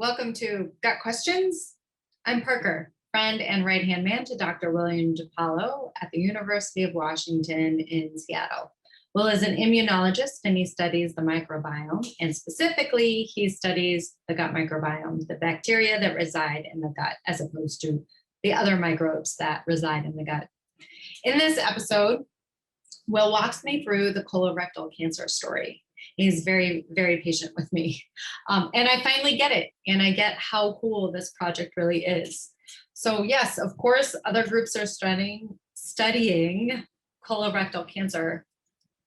Welcome to Gut Questions. I'm Parker, friend and right-hand man to Dr. William DePaolo at the University of Washington in Seattle. Will is an immunologist and he studies the microbiome, and specifically he studies the gut microbiome, the bacteria that reside in the gut as opposed to the other microbes that reside in the gut. In this episode, Will walks me through the colorectal cancer story. He's very, very patient with me. And I finally get it. And I get how cool this project really is. So yes, of course, other groups are studying colorectal cancer.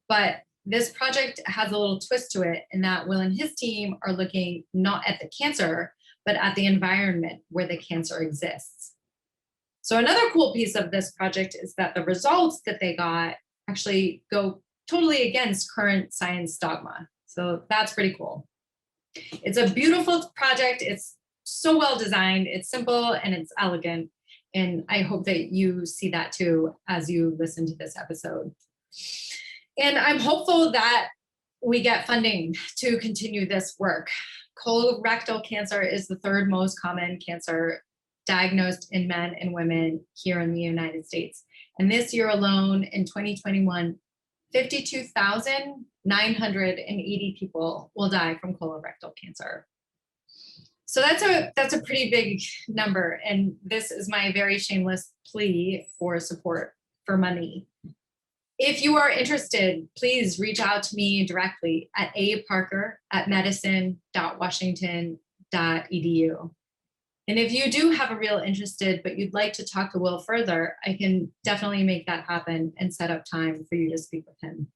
But this project has a little twist to it in that Will and his team are looking not at the cancer, but at the environment where the cancer exists. So another cool piece of this project is that the results that they got actually go totally against current science dogma. So that's pretty cool. It's a beautiful project. It's so well designed. It's simple and it's elegant. And I hope that you see that too as you listen to this episode. And I'm hopeful that we get funding to continue this work. Colorectal cancer is the third most common cancer diagnosed in men and women here in the United States. And this year alone, in 2021, 52,980 people will die from colorectal cancer. So that's a pretty big number. And this is my very shameless plea for support for money. If you are interested, please reach out to me directly at aparker@medicine.washington.edu. And if you do have a real interested, but you'd like to talk to Will further, I can definitely make that happen and set up time for you to speak with him.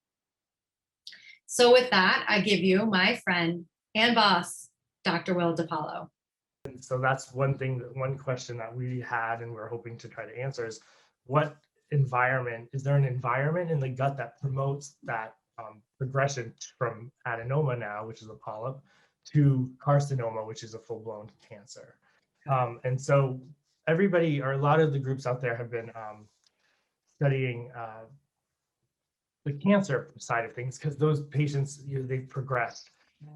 So with that, I give you my friend and boss, Dr. Will DePaolo. So that's one question that we had and we're hoping to try to answer is is there an environment in the gut that promotes that progression from adenoma now, which is a polyp, to carcinoma, which is a full-blown cancer? And so everybody, or a lot of the groups out there have been studying the cancer side of things because those patients, they've progressed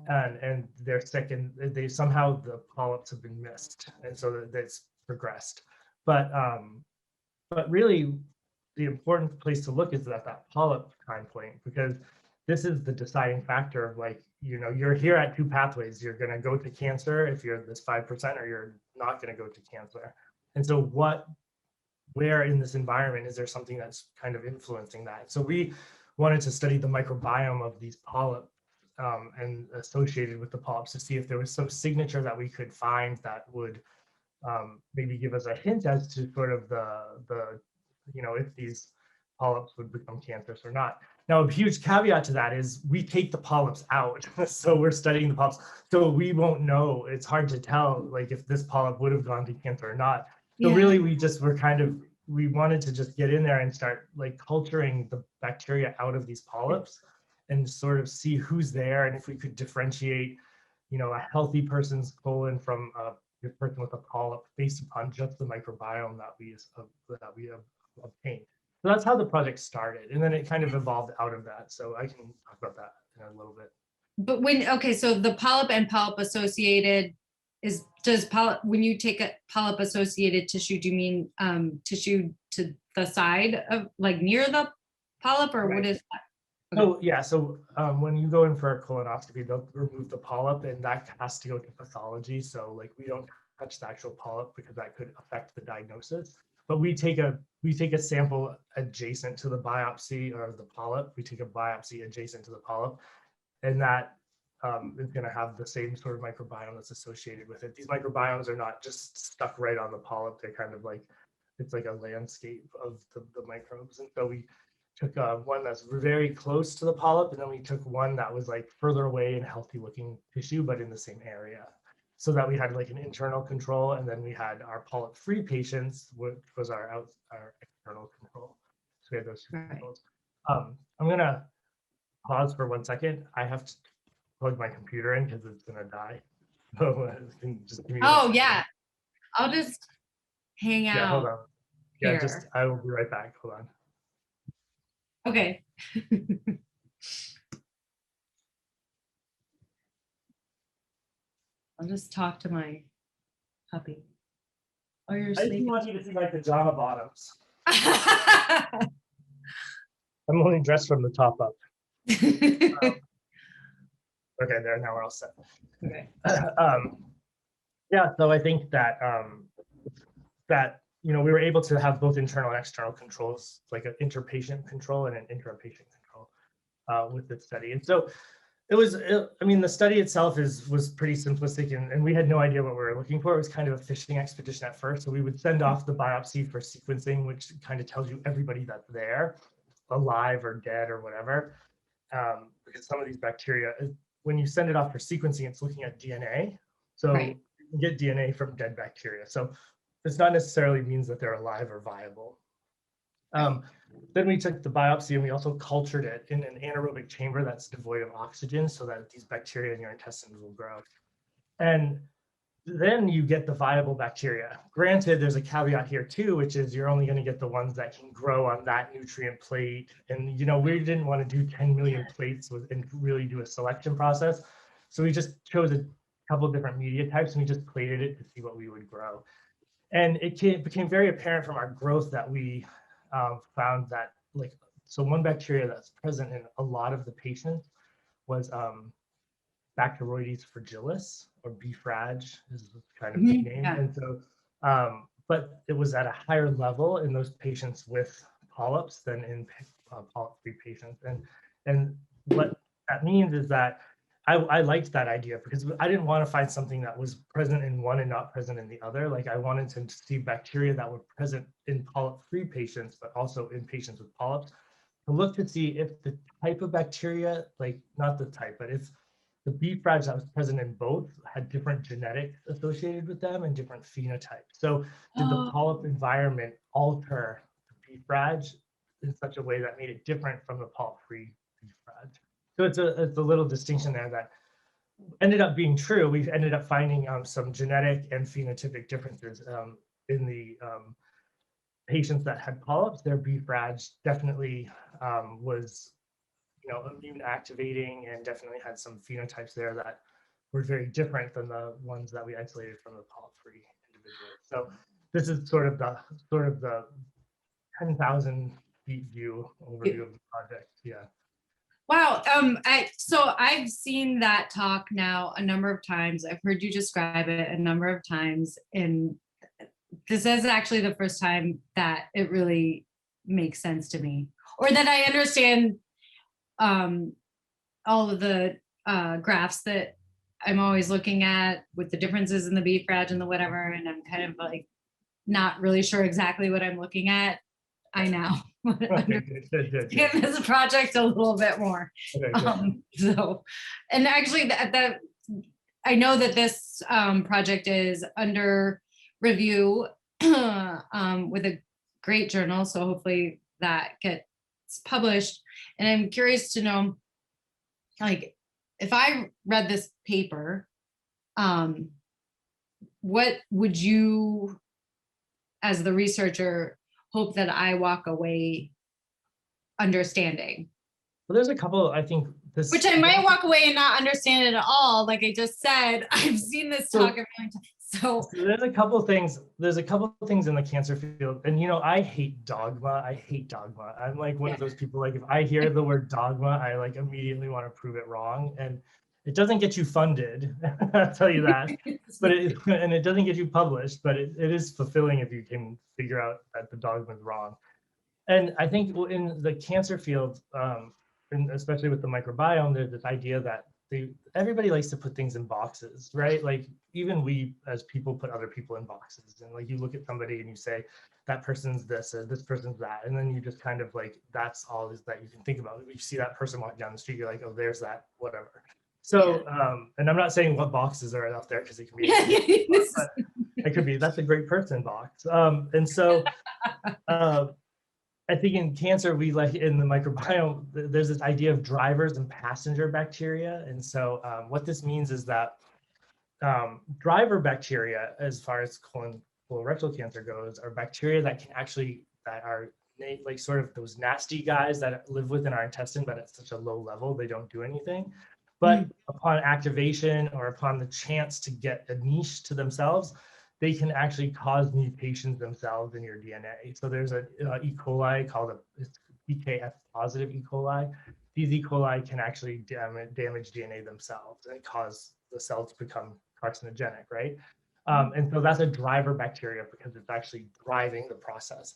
and they're sick and they somehow the polyps have been missed. And so that's progressed. But really the important place to look is at that polyp time point, because this is the deciding factor of you're here at two pathways. You're going to go to cancer if you're this 5%, or you're not going to go to cancer. And so where in this environment is there something that's kind of influencing that? So we wanted to study the microbiome of these polyps and associated with the polyps to see if there was some signature that we could find that would maybe give us a hint as to sort of if these polyps would become cancerous or not. Now, a huge caveat to that is we take the polyps out. So we're studying the polyps. So we won't know. It's hard to tell if this polyp would have gone to cancer or not. So really we wanted to just get in there and start culturing the bacteria out of these polyps and sort of see who's there and if we could differentiate, a healthy person's colon from a person with a polyp based upon just the microbiome that we have obtained. So that's how the project started, and then it kind of evolved out of that. So I can talk about that in a little bit. But so the polyp and polyp associated when you take a polyp associated tissue, do you mean tissue to the side of near the polyp, or right. What is that? Okay. So when you go in for a colonoscopy, they'll remove the polyp, and that has to go to pathology. So we don't touch the actual polyp because that could affect the diagnosis. But we take a sample adjacent to the biopsy or the polyp. We take a biopsy adjacent to the polyp, and that is going to have the same sort of microbiome that's associated with it. These microbiomes are not just stuck right on the polyp. They're kind of it's like a landscape of the microbes. And so we took one that's very close to the polyp, and then we took one that was further away in healthy looking tissue, but in the same area. So that we had an internal control, and then we had our polyp-free patients, which was our external control. So we had those two controls. I'm gonna pause for 1 second. I have to plug my computer in because it's gonna die. So just give me I'll just hang out. Yeah, hold on. Yeah, here. I will be right back. Hold on. Okay. I'll just talk to my puppy. Oh, you're I just sleeping. want you to see my pajama bottoms. I'm only dressed from the top up. Okay, there, now we're all set. Okay. Yeah, so I think that we were able to have both internal and external controls, like an interpatient control and an intrapatient control with this study. And so I mean, the study itself was pretty simplistic, and we had no idea what we were looking for. It was kind of a fishing expedition at first. So we would send off the biopsy for sequencing, which kind of tells you everybody that's there, alive or dead or whatever. Because some of these bacteria, when you send it off for sequencing, it's looking at DNA. So Right. you can get DNA from dead bacteria. So this not necessarily means that they're alive or viable. Then we took the biopsy and we also cultured it in an anaerobic chamber that's devoid of oxygen so that these bacteria in your intestines will grow. And then you get the viable bacteria. Granted, there's a caveat here too, which is you're only going to get the ones that can grow on that nutrient plate. And we didn't want to do 10 million plates and really do a selection process. So we just chose a couple of different media types and we just plated it to see what we would grow. And it became very apparent from our growth that we found that so one bacteria that's present in a lot of the patients was Bacteroides fragilis, or B. frag is kind of the name. Yeah. And so, but it was at a higher level in those patients with polyps than in polyp-free patients. And what that means is that I liked that idea because I didn't want to find something that was present in one and not present in the other. Like I wanted to see bacteria that were present in polyp-free patients, but also in patients with polyps, to look to see if the type of bacteria, like not the type, but if the B. frag that was present in both had different genetics associated with them and different phenotypes. So did the polyp environment alter the B. frag in such a way that made it different from the polyp-free B. frag? So it's a little distinction there that ended up being true. We've ended up finding some genetic and phenotypic differences in the patients that had polyps. Their B. frag definitely was immune activating and definitely had some phenotypes there that were very different than the ones that we isolated from the polyp-free individuals. So this is sort of the 10,000 feet view overview of the project. Yeah. Wow. So I've seen that talk now a number of times. I've heard you describe it a number of times, and this is actually the first time that it really makes sense to me, or that I understand all of the graphs that I'm always looking at with the differences in the B. frag and the whatever, and I'm kind of like not really sure exactly what I'm looking at. I now Good. get this project a little bit more. Okay, So, and actually, I know that this project is under review with a great journal, so hopefully that gets published. And I'm curious to know, like, if I read this paper, what would you, as the researcher, hope that I walk away understanding? Well, there's a couple, I think Which I might walk away and not understand it at all. Like I just said, I've seen this talk a million times. So there's a couple things in the cancer field, and I hate dogma. I'm like one of those people, like if I hear the word dogma, I like immediately want to prove it wrong, and it doesn't get you funded. I'll tell you that. But it doesn't get you published, but it is fulfilling if you can figure out that the dogma is wrong. And I think in the cancer field, and especially with the microbiome, there's this idea that everybody likes to put things in boxes, right? Like even we as people put other people in boxes, and like you look at somebody and you say that person's this or this person's that, and then you just kind of like that's all that you can think about. If you see that person walking down the street, you're like, oh, there's that whatever. So and I'm not saying what boxes are out there because it can be but it could be that's a great person box. And so I think in cancer, we like in the microbiome, there's this idea of drivers and passenger bacteria. And so what this means is that driver bacteria, as far as colorectal cancer goes, are bacteria that are like sort of those nasty guys that live within our intestine, but at such a low level, they don't do anything. But upon activation or upon the chance to get a niche to themselves, they can actually cause mutations themselves in your DNA. So there's a E. coli called a PKF positive E. coli. These E. coli can actually damage DNA themselves and cause the cells to become carcinogenic, right? And so that's a driver bacteria because it's actually driving the process.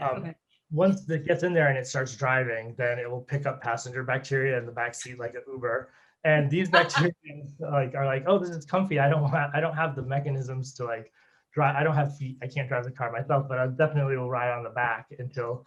Okay. Once it gets in there and it starts driving, then it will pick up passenger bacteria in the back seat like an Uber. And these bacteria are like, oh, this is comfy. I don't have the mechanisms to like drive. I don't have feet. I can't drive the car myself, but I definitely will ride on the back until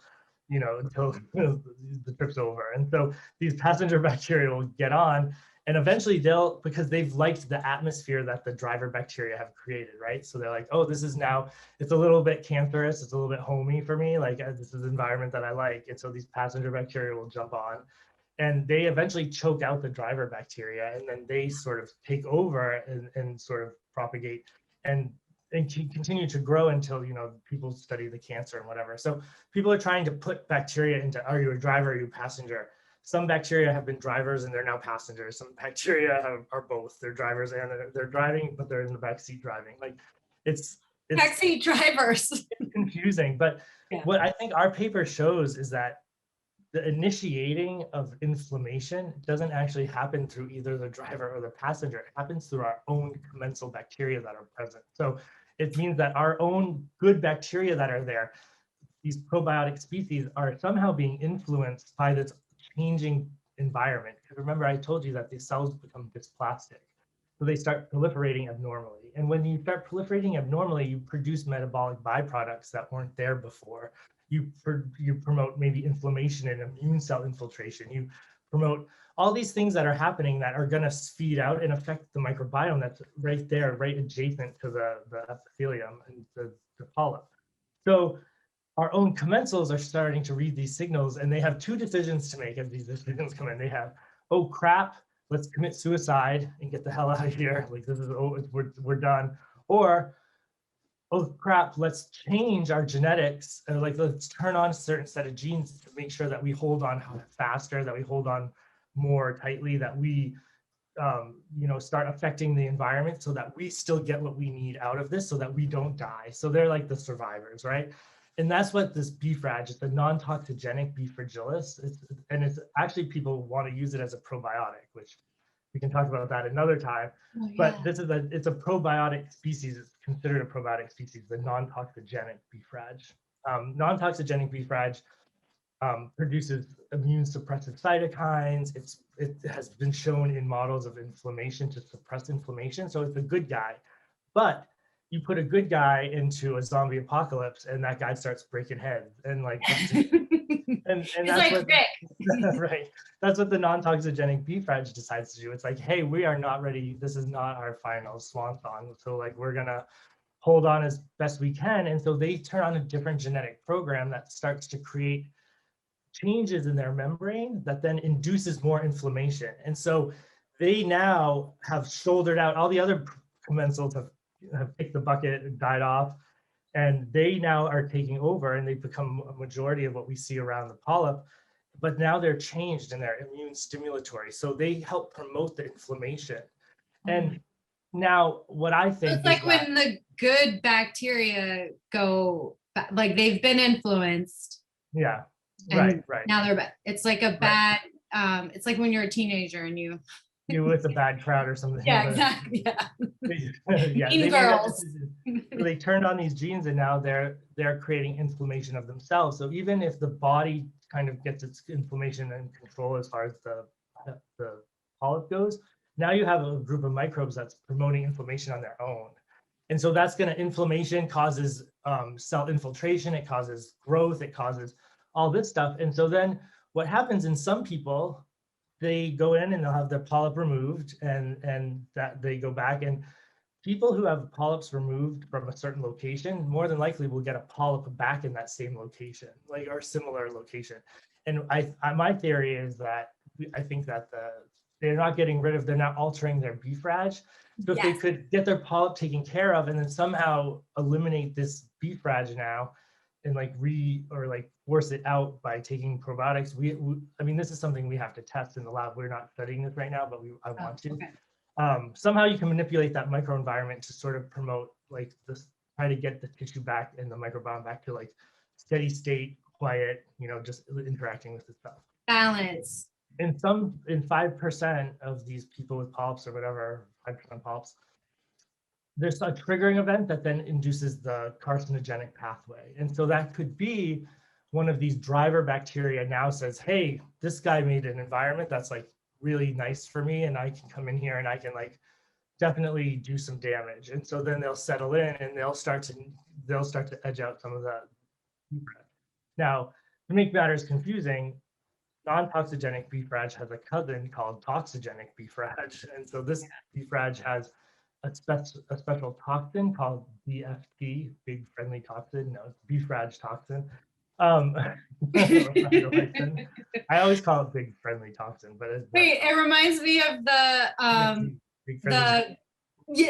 the trip's over. And so these passenger bacteria will get on, and eventually because they've liked the atmosphere that the driver bacteria have created, right? So they're like, oh, this is now, it's a little bit cancerous, it's a little bit homey for me, like this is an environment that I like. And so these passenger bacteria will jump on, and they eventually choke out the driver bacteria, and then they sort of take over and sort of propagate and continue to grow until people study the cancer and whatever. So people are trying to put bacteria into, are you a driver, are you a passenger? Some bacteria have been drivers and they're now passengers. Some bacteria are both. They're drivers and they're driving, but they're in the back seat driving. Like it's backseat drivers. It's confusing. But what I think our paper shows is that the initiating of inflammation doesn't actually happen through either the driver or the passenger. It happens through our own commensal bacteria that are present. So it means that our own good bacteria that are there, these probiotic species, are somehow being influenced by this changing environment. Because remember, I told you that these cells become dysplastic. So they start proliferating abnormally. And when you start proliferating abnormally, you produce metabolic byproducts that weren't there before. You promote maybe inflammation and immune cell infiltration. You promote all these things that are happening that are going to feed out and affect the microbiome that's right there, right adjacent to the epithelium and the polyp. So our own commensals are starting to read these signals, and they have two decisions to make as these decisions come in. They have, oh crap, let's commit suicide and get the hell out of here. Like this is, oh, we're done. Or, oh crap, let's change our genetics. Like let's turn on a certain set of genes to make sure that we hold on faster, that we hold on more tightly, that we start affecting the environment so that we still get what we need out of this so that we don't die. So they're like the survivors, right? And that's what this B. frag, it's a non-toxigenic B. fragilis. It's actually, people want to use it as a probiotic, which we can talk about that another time. Oh, yeah. But it's a probiotic species. It's considered a probiotic species, the non-toxigenic B. frag. Non-toxigenic B. frag produces immune suppressive cytokines. It has been shown in models of inflammation to suppress inflammation. So it's a good guy. But you put a good guy into a zombie apocalypse and that guy starts breaking heads and like and that's like what right. That's what the non-toxigenic B. frag decides to do. It's like, hey, we are not ready. This is not our final swan song. So like we're gonna hold on as best we can. And so they turn on a different genetic program that starts to create changes in their membrane that then induces more inflammation. And so they now have shouldered out, all the other commensals have picked the bucket and died off, and they now are taking over and they've become a majority of what we see around the polyp, but now they're changed and they're immune stimulatory. So they help promote the inflammation. And now what I think it's like when the good bacteria go, like they've been influenced. Yeah, right. Now they're bad. It's like a bad, it's like when you're a teenager and you with a bad crowd or something. Yeah, exactly. Yeah. Mean girls. So they turned on these genes and now they're creating inflammation of themselves. So even if the body kind of gets its inflammation in control as far as the polyp goes, now you have a group of microbes that's promoting inflammation on their own. And so that's going to, inflammation causes cell infiltration, it causes growth, it causes all this stuff. And so then what happens in some people, they go in and they'll have their polyp removed and that they go back, and people who have polyps removed from a certain location more than likely will get a polyp back in that same location, like, or similar location. And my theory is that I think that they're not getting rid of, they're not altering their B. frag. So if they could get their polyp taken care of and then somehow eliminate this B. frag now and like force it out by taking probiotics. I mean, this is something we have to test in the lab. We're not studying this right now, but I want to. Okay. Somehow you can manipulate that microenvironment to sort of promote like this, try to get the tissue back and the microbiome back to like steady state, quiet, just interacting with the stuff. Balance. In 5% of these people with polyps or whatever, 5% polyps, there's a triggering event that then induces the carcinogenic pathway. And so that could be one of these driver bacteria now says, hey, this guy made an environment that's like really nice for me, and I can come in here and I can like definitely do some damage. And so then they'll settle in and they'll start to edge out some of the. Now, to make matters confusing, non-toxigenic B. frag has a cousin called toxigenic B. frag. And so this B. frag has a special toxin called BFT, big friendly toxin. No, it's B. frag toxin. I always call it big friendly toxin, but it's Wait, it reminds me of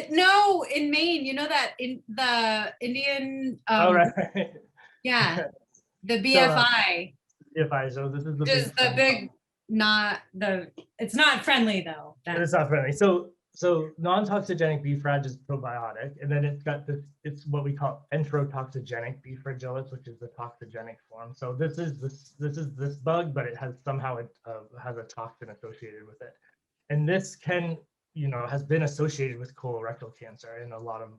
no, in Maine, you know that in the Indian oh, right. Yeah, the BFI. So this is the Just the big, it's not friendly though. It's not friendly. So non-toxigenic B. frag is probiotic, and then it's got this, it's what we call enterotoxigenic B. fragilis, which is the toxigenic form. So this is this bug, but it has somehow has a toxin associated with it. And this can, has been associated with colorectal cancer in a lot of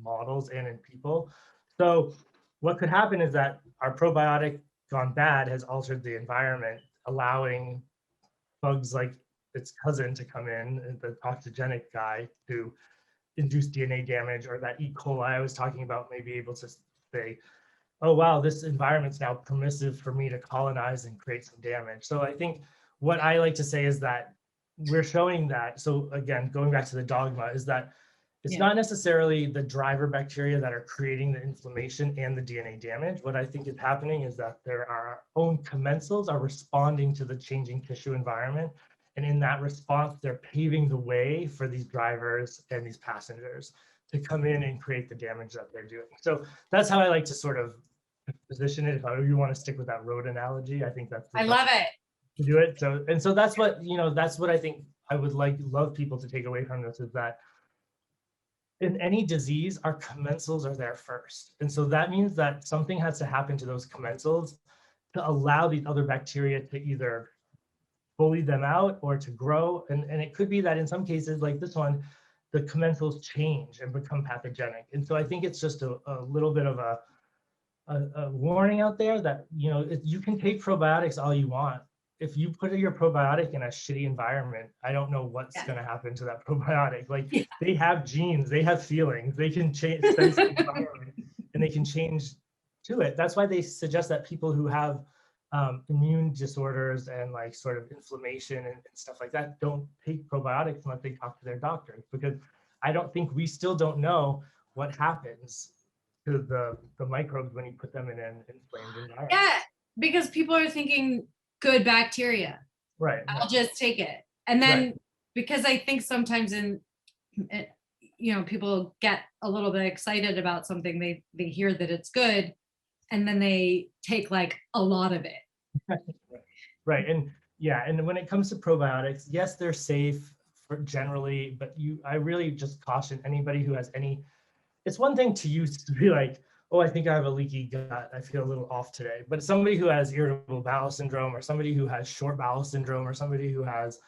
models and in people. So what could happen is that our probiotic gone bad has altered the environment, allowing bugs like its cousin to come in, the toxigenic guy, to induce DNA damage, or that E. coli I was talking about may be able to say, oh, wow, this environment's now permissive for me to colonize and create some damage. So I think what I like to say is that we're showing that, so again, going back to the dogma, is that it's not necessarily the driver bacteria that are creating the inflammation and the DNA damage. What I think is happening is that our own commensals are responding to the changing tissue environment. And in that response, they're paving the way for these drivers and these passengers to come in and create the damage that they're doing. So that's how I like to sort of position it. If you want to stick with that road analogy, I think that's I love it. To do it. So that's what, that's what I think I would love people to take away from this, is that in any disease, our commensals are there first. And so that means that something has to happen to those commensals to allow these other bacteria to either bully them out or to grow. And it could be that in some cases, like this one, the commensals change and become pathogenic. And so I think it's just a little bit of a warning out there that, you can take probiotics all you want. If you put your probiotic in a shitty environment, I don't know what's going to happen to that probiotic. Like they have genes, they have feelings, they can change and they can change to it. That's why they suggest that people who have immune disorders and like sort of inflammation and stuff like that don't take probiotics unless they talk to their doctors, because we still don't know what happens to the microbes when you put them in an inflamed environment. Yeah, because people are thinking good bacteria. Right. I'll just take it. And then because I think sometimes people get a little bit excited about something, they hear that it's good, and then they take like a lot of it. Right. And when it comes to probiotics, yes, they're safe generally, but I really just caution anybody who has it's one thing to use to be like, oh, I think I have a leaky gut, I feel a little off today. But somebody who has irritable bowel syndrome, or somebody who has short bowel syndrome, or somebody who has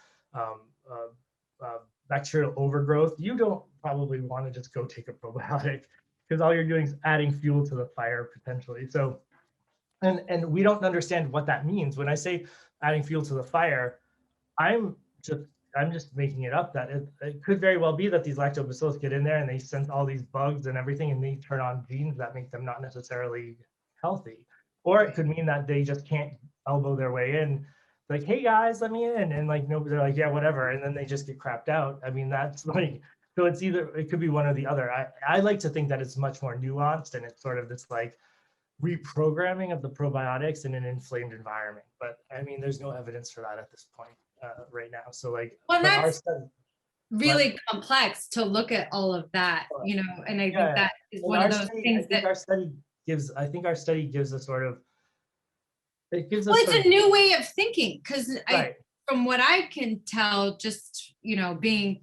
bacterial overgrowth, you don't probably want to just go take a probiotic, because all you're doing is adding fuel to the fire potentially. So, and we don't understand what that means. When I say adding fuel to the fire, I'm just making it up, that it could very well be that these lactobacillus get in there and they sense all these bugs and everything, and they turn on genes that make them not necessarily healthy. Or it could mean that they just can't elbow their way in, like, hey guys, let me in. And like, nobody, they're like, yeah, whatever. And then they just get crapped out. I mean, that's like, so it could be one or the other. I like to think that it's much more nuanced, and it's sort of this like reprogramming of the probiotics in an inflamed environment. But I mean, there's no evidence for that at this point. Right now. So like, well, that's really complex to look at all of that, and I think that is one of those things that I think our study gives a sort of it gives Well, us it's a new way of thinking, because right. from what I can tell, just, being,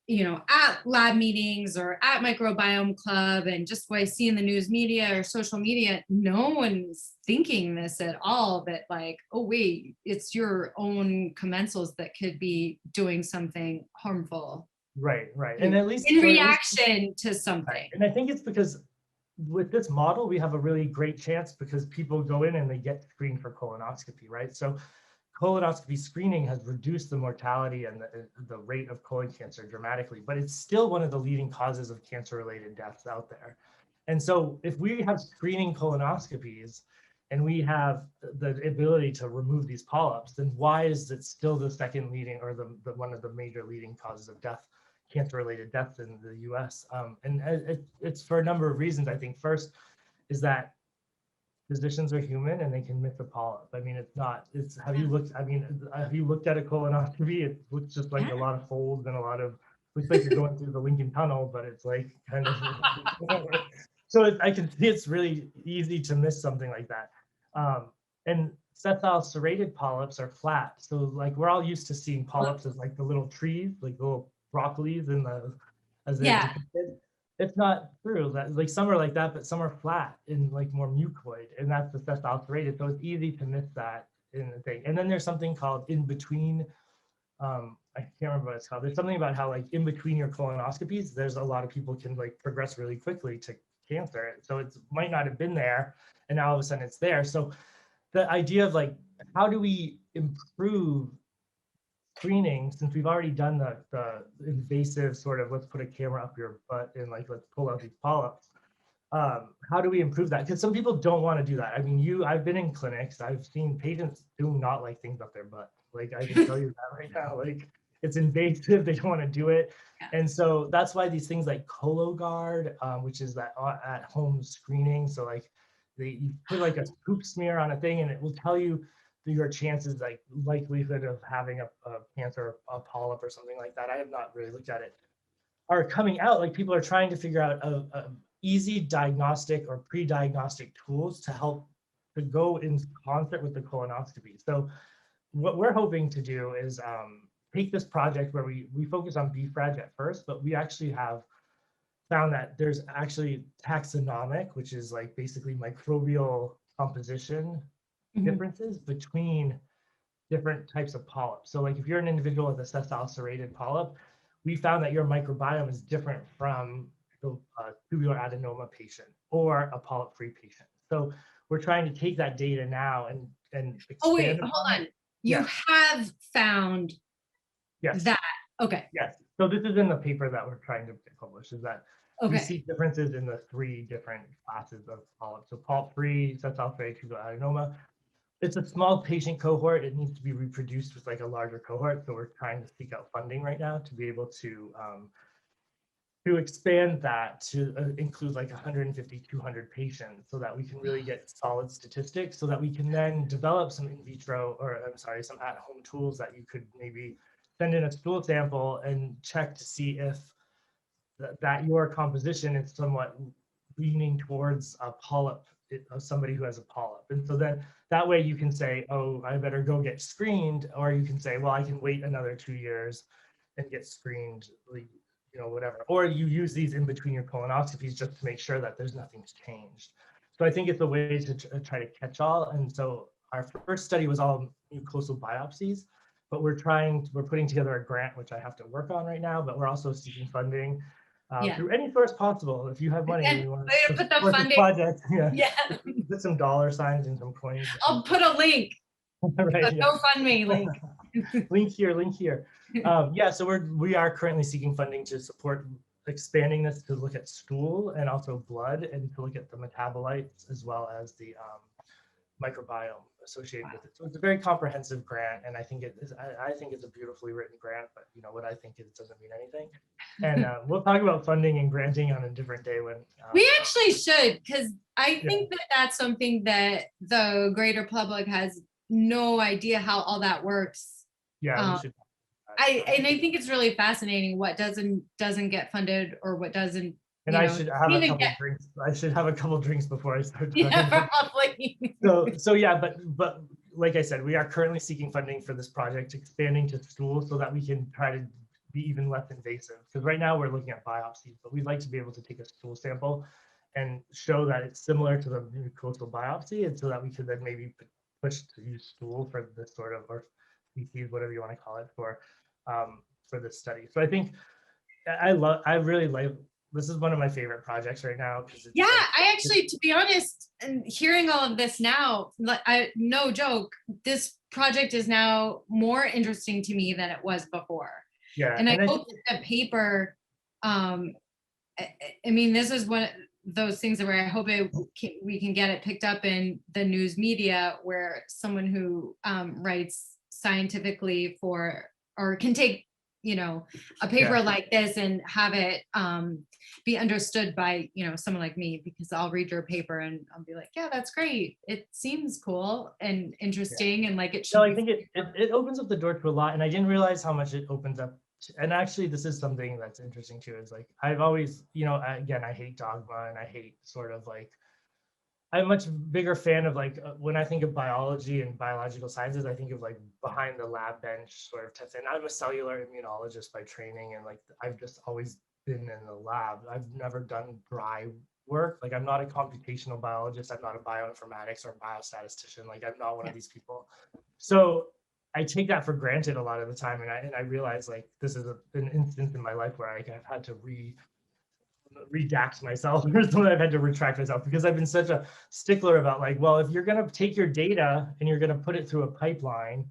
at lab meetings or at microbiome club, and just what I see in the news media or social media, no one's thinking this at all, that like, oh wait, it's your own commensals that could be doing something harmful Right, right. to And you at least in so at least reaction to right. something. And I think it's because with this model, we have a really great chance because people go in and they get screened for colonoscopy, right? So colonoscopy screening has reduced the mortality and the rate of colon cancer dramatically, but it's still one of the leading causes of cancer-related deaths out there. And so if we have screening colonoscopies and we have the ability to remove these polyps, then why is it still the second leading or the one of the major leading causes of death, cancer-related deaths in the US? And it's for a number of reasons. I think first is that physicians are human and they can miss a polyp. I mean, have you looked, have you looked at a colonoscopy? It looks just like Yeah. a lot of folds and looks like you're going through the Lincoln Tunnel, but it's like kind of, so I can see it's really easy to miss something like that. And sessile serrated polyps are flat. So like we're all used to seeing polyps as like the little trees, like little broccolis as they're Yeah. depicted. It's not true that like some are like that, but some are flat and like more mucoid, and that's the sessile serrated. So it's easy to miss that in the thing. And then there's something called in between. I can't remember what it's called. There's something about how like in between your colonoscopies, there's a lot of people can like progress really quickly to cancer. So it might not have been there, and now all of a sudden it's there. So the idea of like how do we improve screening, since we've already done the invasive sort of let's put a camera up your butt and like let's pull out these polyps, how do we improve that? Because some people don't want to do that. I mean, I've been in clinics, I've seen patients do not like things up their butt. Like I can tell you that right now, like it's invasive, they don't want to do it. And so that's why these things like Cologuard, which is that at home screening, so like you put like a poop smear on a thing and it will tell you your chances, like likelihood of having a cancer, a polyp or something like that. I have not really looked at it, are coming out. Like people are trying to figure out a easy diagnostic or pre-diagnostic tools to help to go in concert with the colonoscopy. So what we're hoping to do is take this project where we focus on BFRAG at first, but we actually have found that there's actually taxonomic, which is like basically microbial composition differences between different types of polyps. So like if you're an individual with a sessile serrated polyp, we found that your microbiome is different from the tubular adenoma patient or a polyp-free patient. So we're trying to take that data now and expand. Oh wait, hold on. You Yes. have found Yes. that. Okay. Yes. So this is in the paper that we're trying to publish, is that we see Okay. differences in the 3 different classes of polyps. So polyp-free, sessile serrated, tubular adenoma. It's a small patient cohort. It needs to be reproduced with like a larger cohort. So we're trying to seek out funding right now to be able to expand that to include like 150, 200 patients so that we can really get solid statistics so that we can then develop some in vitro, or I'm sorry, some at-home tools that you could maybe send in a stool sample and check to see if that your composition is somewhat leaning towards a polyp, of somebody who has a polyp. And so then that way you can say, oh, I better go get screened, or you can say, well, I can wait another 2 years and get screened, whatever. Or you use these in between your colonoscopies just to make sure that there's nothing's changed. So I think it's a way to try to catch all. And so our first study was all mucosal biopsies, but we're putting together a grant, which I have to work on right now, but we're also seeking funding through any source possible. If you have money and you want to Put the support this funding. project, Yeah. put some dollar signs and some coins. I'll put a link. Right, A GoFundMe link. link here. Yeah, so we are currently seeking funding to support expanding this to look at stool and also blood, and to look at the metabolites as well as the microbiome associated with it. So it's a very comprehensive grant, and I think I think it's a beautifully written grant, but what I think is doesn't mean anything. And we'll talk about funding and granting on a different day when We actually should, because I think that that's something that the greater public has no idea how all that works. Yeah, we should. I think it's really fascinating what doesn't get funded or what doesn't And you I know, should have a even couple get, drinks. I should have a couple drinks before I start yeah, talking. probably. So yeah, but like I said, we are currently seeking funding for this project, expanding to stool so that we can try to be even less invasive. Because right now we're looking at biopsies, but we'd like to be able to take a stool sample and show that it's similar to the mucosal biopsy, and so that we could then maybe push to use stool for this sort of, or species, whatever you want to call it, for this study. So I think I really like, this is one of my favorite projects right now because it's Yeah, like, I actually, to be honest, and hearing all of this now, no joke, this project is now more interesting to me than it was before. yeah, And I and I hope that the paper, um, I mean, this is one of those things where I hope we can get it picked up in the news media, where someone who writes scientifically for, or can take, you know, a paper yeah. like this and have it be understood by, you know, someone like me, because I'll read your paper and I'll be like, yeah, that's great. It seems cool and interesting, and like it should No, I be. think it opens up the door to a lot, and I didn't realize how much it opens up. And actually, this is something that's interesting too. Is like I've always, you know, again, I hate dogma, and I hate sort of like, I'm a much bigger fan of like when I think of biology and biological sciences, I think of like behind the lab bench sort of testing. I'm a cellular immunologist by training, and like I've just always been in the lab. I've never done dry work. Like I'm not a computational biologist. I'm not a bioinformatics or biostatistician. Like I'm not one of these people. So I take that for granted a lot of the time, and I realize like this is an instance in my life where I've had to redact myself or something. I've had to retract myself because I've been such a stickler about like, well, if you're going to take your data and you're going to put it through a pipeline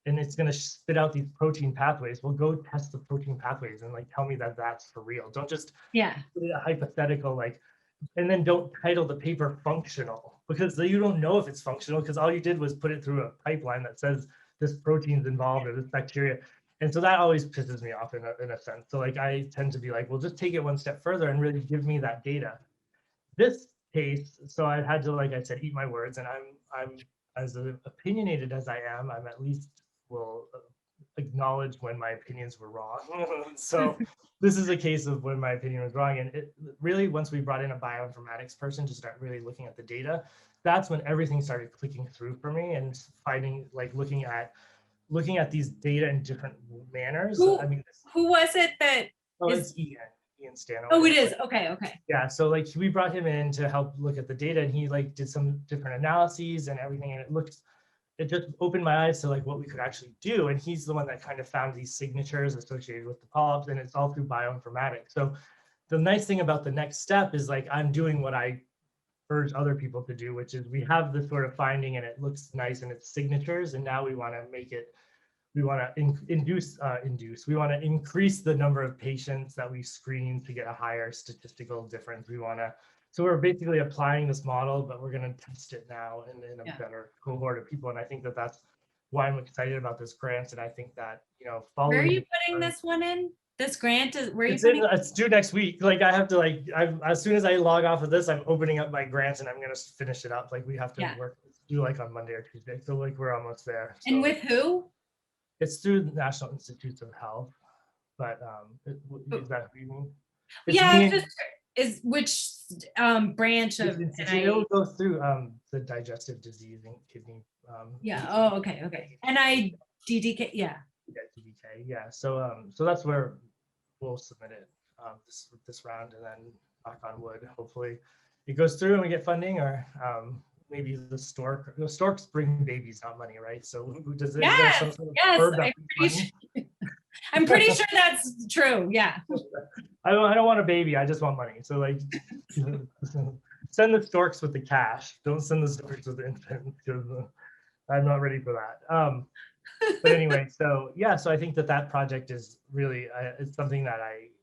and it's going to spit out these protein pathways, well, go test the protein pathways and like tell me that that's for real. Don't just Yeah. put it a hypothetical, like, and then don't title the paper functional, because you don't know if it's functional because all you did was put it through a pipeline that says this protein's involved or this bacteria. And so that always pisses me off in a sense. So like I tend to be like, well, just take it one step further and really give me that data. This case, so I had to, like I said, eat my words, and I'm as opinionated as I am, I'm at least will acknowledge when my opinions were wrong. So this is a case of when my opinion was wrong. And it really, once we brought in a bioinformatics person to start really looking at the data, that's when everything started clicking through for me, and finding, like, looking at these data in different manners. Who I mean, who was it that oh, is? it's Ian Stanaway. Oh, it is. Okay, okay. Yeah, so like we brought him in to help look at the data, and he like did some different analyses and everything, and it just opened my eyes to like what we could actually do. And he's the one that kind of found these signatures associated with the polyps, and it's all through bioinformatics. So the nice thing about the next step is like I'm doing what I urge other people to do, which is we have this sort of finding and it looks nice and it's signatures, and now we want to make it, we want to we want to increase the number of patients that we screen to get a higher statistical difference. So we're basically applying this model, but we're going to test it now in a better cohort of people. And I think that that's why I'm excited about this grant. And I think that, you know, Where are following you putting this one in? This grant is where are you it's putting? it's due next week. Like I have to as soon as I log off of this, I'm opening up my grants and I'm going to finish it up. Like we have to work, do like on Monday or Tuesday. So like we're almost there. So And with who? it's through the National Institutes of Health, but is that who you mean? It's Yeah, me, just is which branch of it'll go through the digestive disease and kidney. Yeah. Oh, okay, okay. NIDDK. Yeah. Yeah, DDK. Yeah. So that's where we'll submit it this round, and then knock on wood, hopefully it goes through and we get funding, or maybe the storks bring babies, not money, right? So does it? Is there some sort of bird that brings money? I'm pretty sure that's true. Yeah. I don't want a baby. I just want money. So like, send the storks with the cash. Don't send the storks with the infants, because I'm not ready for that. But anyway, so yeah, so I think that project is really it's something that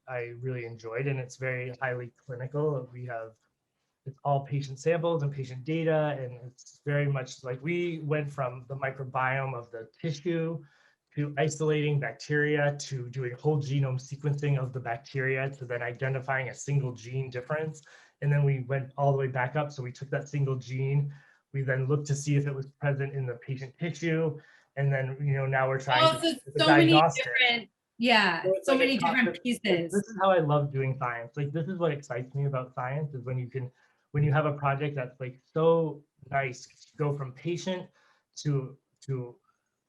I really enjoyed, and it's very highly clinical. It's all patient samples and patient data, and it's very much like we went from the microbiome of the tissue to isolating bacteria to doing whole genome sequencing of the bacteria to then identifying a single gene difference. And then we went all the way back up. So we took that single gene, we then looked to see if it was present in the patient tissue. And then, you know, now we're trying to So many different Yeah, So it's so like many different this pieces. is how I love doing science. Like this is what excites me about science is when you have a project that's like so nice, you go from patient to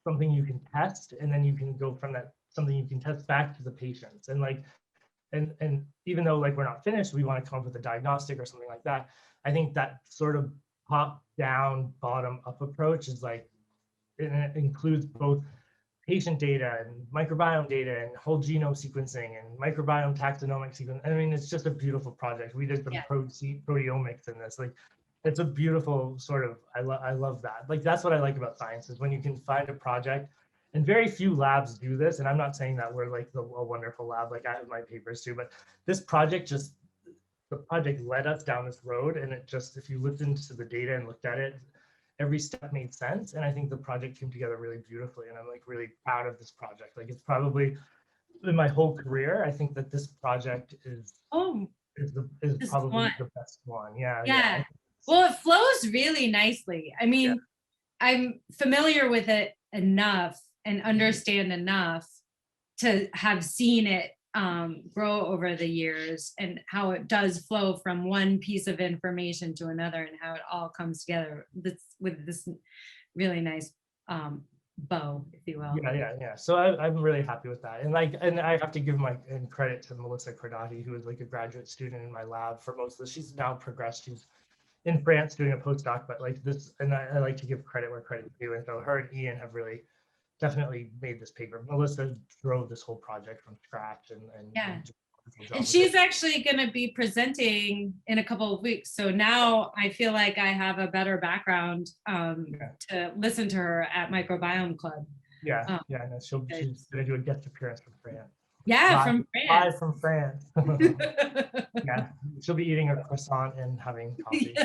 something you can test, and then you can go from that something you can test back to the patients. And like and even though like we're not finished, we want to come up with a diagnostic or something like that. I think that sort of top down, bottom up approach is like it includes both patient data and microbiome data and whole genome sequencing and microbiome taxonomic sequence. I mean, it's just a beautiful project. We did some Yeah. proteomics in this. Like, it's a beautiful sort of, I love that. Like, that's what I like about science is when you can find a project, and very few labs do this. And I'm not saying that we're like a wonderful lab, like I have my papers too, but this project just, the project led us down this road. And it just, if you listened to the data and looked at it, every step made sense. And I think the project came together really beautifully. And I'm like really proud of this project. Like it's probably in my whole career, I think that this project is Oh, is this probably one. the best one. Yeah. Yeah. Well, it flows really nicely. I mean, Yeah. I'm familiar with it enough and understand enough to have seen it grow over the years and how it does flow from one piece of information to another and how it all comes together with this really nice bow, if you will. Yeah. So I'm really happy with that. And like, and I have to give my credit to Melissa Cordati, who was like a graduate student in my lab for most of this. She's now progressed. She's in France doing a postdoc, but like this, and I like to give credit where credit's due. And so her and Ian have really definitely made this paper. Melissa drove this whole project from scratch and Yeah. did a wonderful job And with she's it. actually going to be presenting in a couple of weeks. So now I feel like I have a better background to listen to her at Microbiome Club. Yeah. No, she's going to do a guest appearance from France. Yeah, from France. Live from France. Yeah, she'll be eating a croissant and having coffee.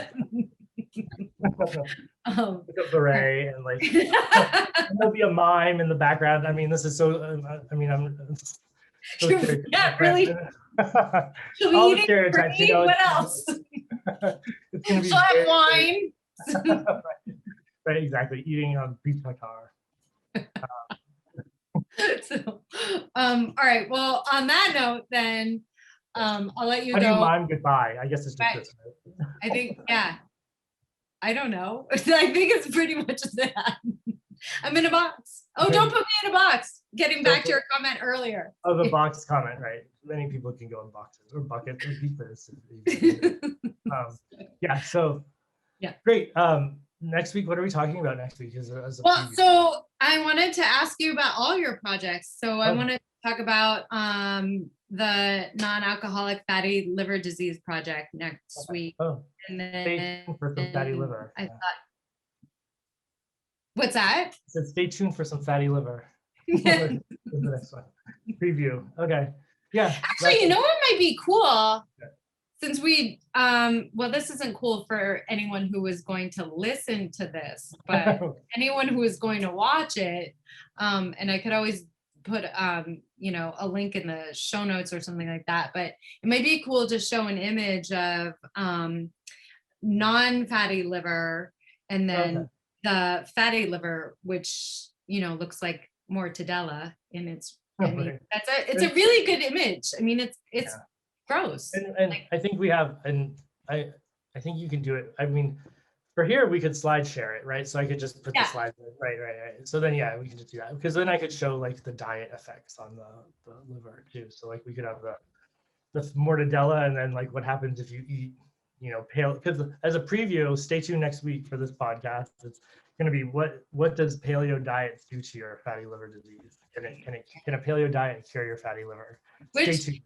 With a beret and like, and there'll be a mime in the background. I mean, this is so. I mean, I'm. So yeah, really. She'll be all the eating stereotypes. cream, You know, what else? It's gonna be. She'll have wine. Right, exactly. Eating beef tartare. So, all right. Well, on that note, then I'll let you How go. do you mime goodbye? I guess it's just this. Right? I think, yeah. I don't know. I think it's pretty much that. I'm in a box. Oh, Okay. don't put me in a box. Getting back to your comment earlier. Oh, the box comment, right? Many people can go in boxes or buckets or beepers. Yeah. So. Yeah. Great. Next week, what are we talking about next week? Well, preview? So I wanted to ask you about all your projects. So I wanted to talk about the non-alcoholic fatty liver disease project next week. Oh, and then stay tuned for some fatty liver. I thought, what's that? I said stay tuned for some fatty liver. The next one. Preview. Okay. Yeah. Actually, you know what might be cool? Since we, well, this isn't cool for anyone who is going to listen to this, but anyone who is going to watch it, and I could always put, you know, a link in the show notes or something like that, but it might be cool to show an image of non-fatty liver and then the fatty liver, which, you know, looks like mortadella in its, I mean, it's a really good image. I mean, it's gross. And like, I think we have, and I think you can do it. I mean, for here, we could slide share it, right? So I could just put the slides in. Right. So then, yeah, we can just do that because then I could show like the diet effects on the liver too. So like we could have the mortadella and then like what happens if you eat, you know, because as a preview, stay tuned next week for this podcast. It's going to be what does paleo diet do to your fatty liver disease? Can a paleo diet cure your fatty liver? Stay tuned.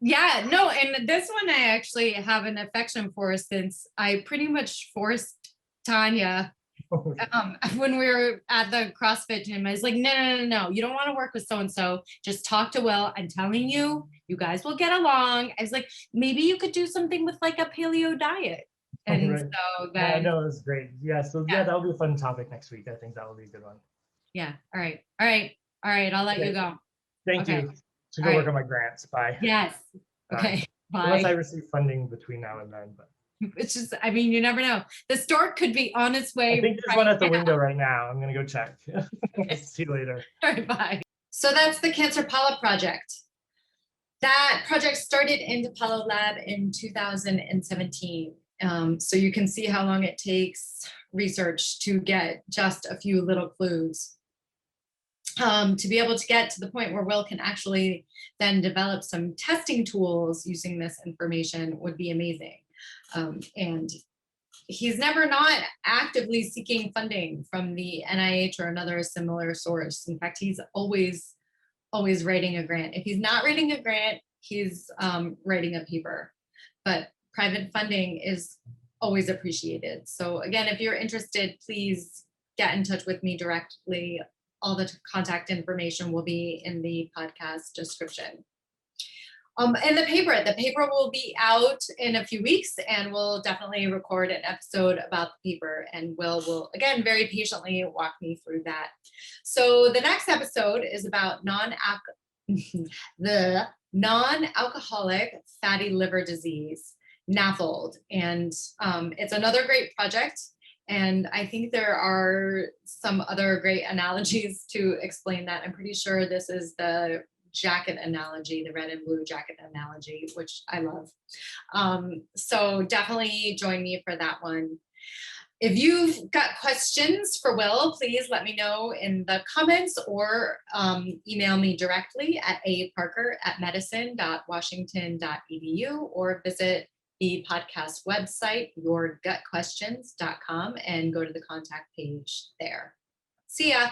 Yeah, no, and this one I actually have an affection for since I pretty much forced Tanya when we were at the CrossFit gym. I was like, no, you don't want to work with so-and-so. Just talk to Will. I'm telling you, you guys will get along. I was like, maybe you could do something with like a paleo diet. And so that. I know, it's great. Yeah, so yeah, that'll be a fun topic next week. I think that will be a good one. Yeah, all right. I'll let you go. Thank you. To go work on my grants. Bye. Yes. Okay. Bye. Unless I receive funding between now and then, but it's just, I mean, you never know. The stork could be on its way. I think there's one at the window right now. I'm gonna go check. See you later. All right, bye. So that's the Cancer Polyp Project. That project started in DePaolo Lab in 2017. So you can see how long it takes research to get just a few little clues. To be able to get to the point where Will can actually then develop some testing tools using this information would be amazing. And he's never not actively seeking funding from the NIH or another similar source. In fact, he's always writing a grant. If he's not writing a grant, he's writing a paper. But private funding is always appreciated. So again, if you're interested, please get in touch with me directly. All the contact information will be in the podcast description. And the paper will be out in a few weeks, and we'll definitely record an episode about the paper, and will again very patiently walk me through that. So the next episode is about the non-alcoholic fatty liver disease, NAFLD, and it's another great project. And I think there are some other great analogies to explain that. I'm pretty sure this is the jacket analogy, the red and blue jacket analogy, which I love. So definitely join me for that one. If you've got questions for Will, please let me know in the comments or email me directly at aparker@medicine.washington.edu or visit the podcast website, yourgutquestions.com, and go to the contact page there. See ya.